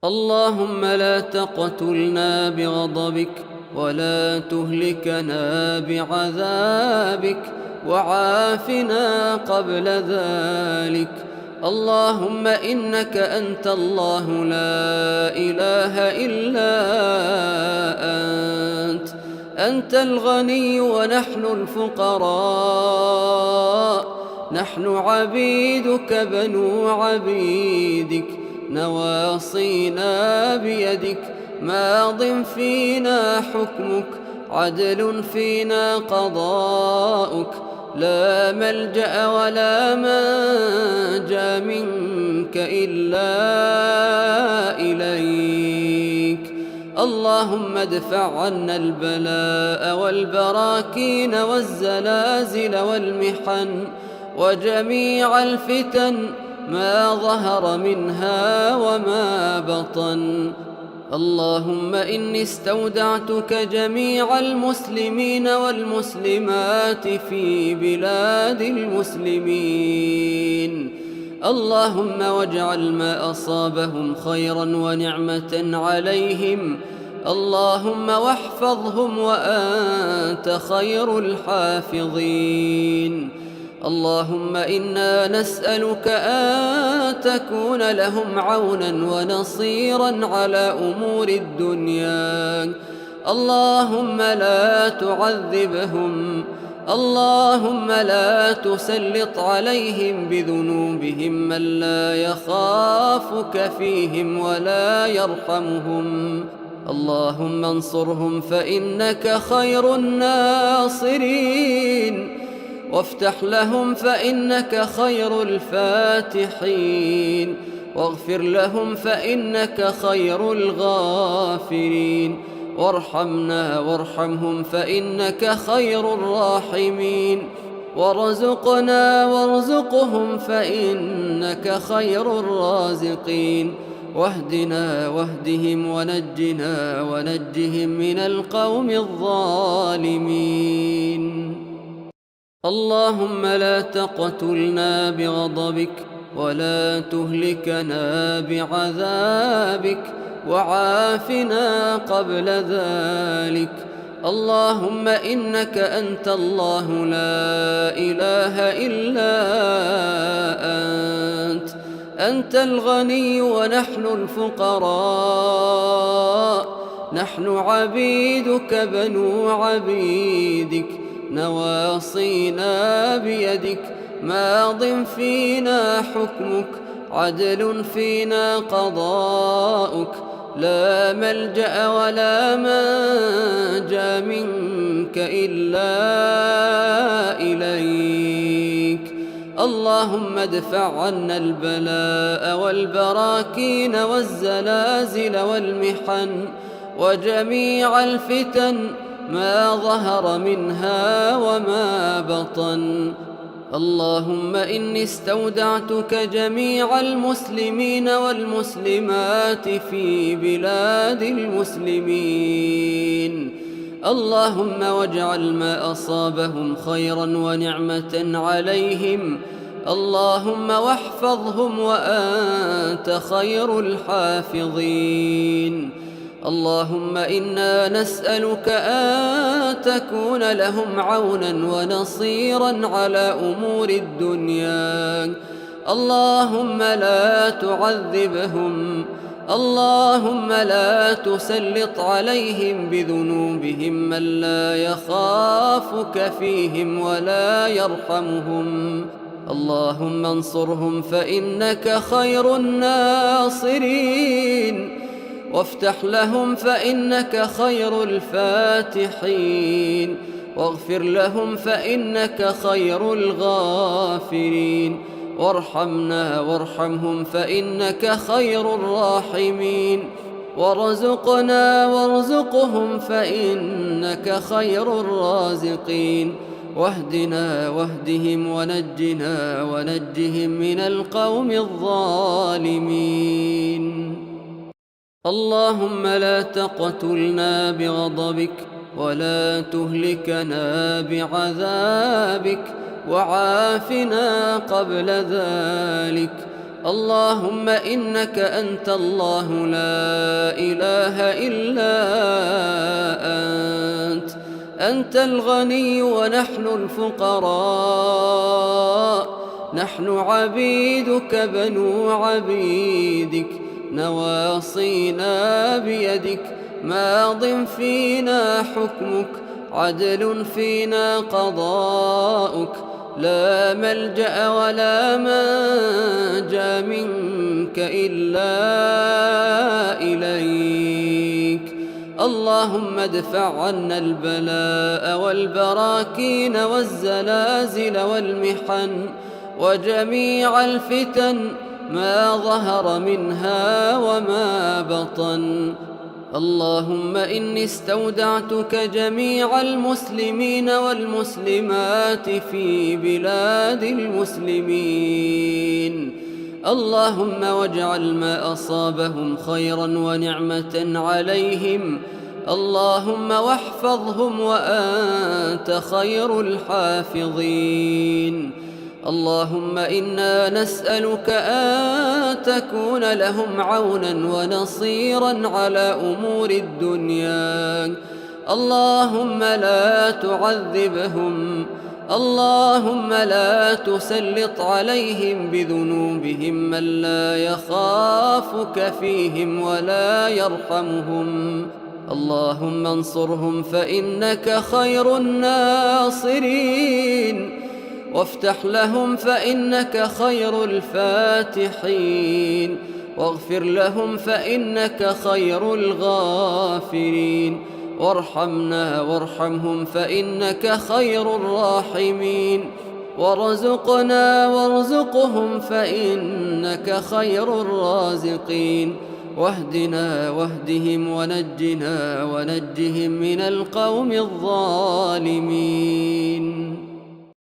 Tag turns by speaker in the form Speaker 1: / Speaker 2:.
Speaker 1: اللهم لا تقتلنا بغضبك ولا تهلكنا بعذابك وعافنا قبل ذلك. اللهم إنك أنت الله لا إله إلا أنت الغني ونحن الفقراء، نحن عبيدك بنو عبيدك، نواصينا بيدك، ماض فينا حكمك، عدل فينا قضاؤك، لا ملجأ ولا منجا منك إلا إليك. اللهم ادفع عنا البلاء والبراكين والزلازل والمحن وجميع الفتن ما ظهر منها وما بطن. اللهم إني استودعتك جميع المسلمين والمسلمات في بلاد المسلمين. اللهم واجعل ما أصابهم خيرا ونعمة عليهم. اللهم واحفظهم وأنت خير الحافظين. اللهم إنا نسألك أن تكون لهم عونا ونصيرا على أمور الدنيا. اللهم لا تعذبهم، اللهم لا تسلط عليهم بذنوبهم من لا يخافك فيهم ولا يرحمهم. اللهم انصرهم فإنك خير الناصرين، وافتح لهم فإنك خير الفاتحين، واغفر لهم فإنك خير الغافرين، وارحمنا وارحمهم فإنك خير الراحمين، وارزقنا وارزقهم فإنك خير الرازقين، واهدنا واهدهم ونجنا ونجهم من القوم الظالمين. اللهم لا تقتلنا بغضبك ولا تهلكنا بعذابك وعافنا قبل ذلك. اللهم إنك أنت الله لا إله إلا أنت الغني ونحن الفقراء، نحن عبيدك بنو عبيدك، نواصينا بيدك، ماض فينا حكمك، عدل فينا قضاؤك، لا ملجأ ولا منجا منك إلا إليك. اللهم ادفع عنا البلاء والبراكين والزلازل والمحن وجميع الفتن ما ظهر منها وما بطن. اللهم إني استودعتك جميع المسلمين والمسلمات في بلاد المسلمين. اللهم واجعل ما أصابهم خيرا ونعمة عليهم. اللهم واحفظهم وأنت خير الحافظين. اللهم إنا نسألك أن تكون لهم عونا ونصيرا على أمور الدنيا. اللهم لا تعذبهم، اللهم لا تسلط عليهم بذنوبهم من لا يخافك فيهم ولا يرحمهم. اللهم انصرهم فإنك خير الناصرين، وافتح لهم فإنك خير الفاتحين، واغفر لهم فإنك خير الغافرين، وارحمنا وارحمهم فإنك خير الراحمين، وارزقنا وارزقهم فإنك خير الرازقين، واهدنا واهدهم ونجنا ونجهم من القوم الظالمين. اللهم لا تقتلنا بغضبك ولا تهلكنا بعذابك وعافنا قبل ذلك. اللهم إنك أنت الله لا إله إلا أنت الغني ونحن الفقراء، نحن عبيدك بنو عبيدك، نواصينا بيدك، ماض فينا حكمك، عدل فينا قضاؤك، لا ملجأ ولا منجى منك إلا إليك. اللهم ادفع عنا البلاء والبراكين والزلازل والمحن وجميع الفتن ما ظهر منها وما بطن. اللهم إني استودعتك جميع المسلمين والمسلمات في بلاد المسلمين، اللهم واجعل ما أصابهم خيرا ونعمة عليهم، اللهم واحفظهم وأنت خير الحافظين. اللهم إنا نسألك أن تكون لهم عونا ونصيرا على أمور الدنيا، اللهم لا تعذبهم، اللهم لا تسلط عليهم بذنوبهم من لا يخافك فيهم ولا يرحمهم، اللهم انصرهم فإنك خير الناصرين، وافتح لهم فإنك خير الفاتحين، واغفر لهم فإنك خير الغافرين، وارحمنا وارحمهم فإنك خير الراحمين، وارزقنا وارزقهم فإنك خير الرازقين، واهدنا واهدهم ونجنا ونجهم من القوم الظالمين.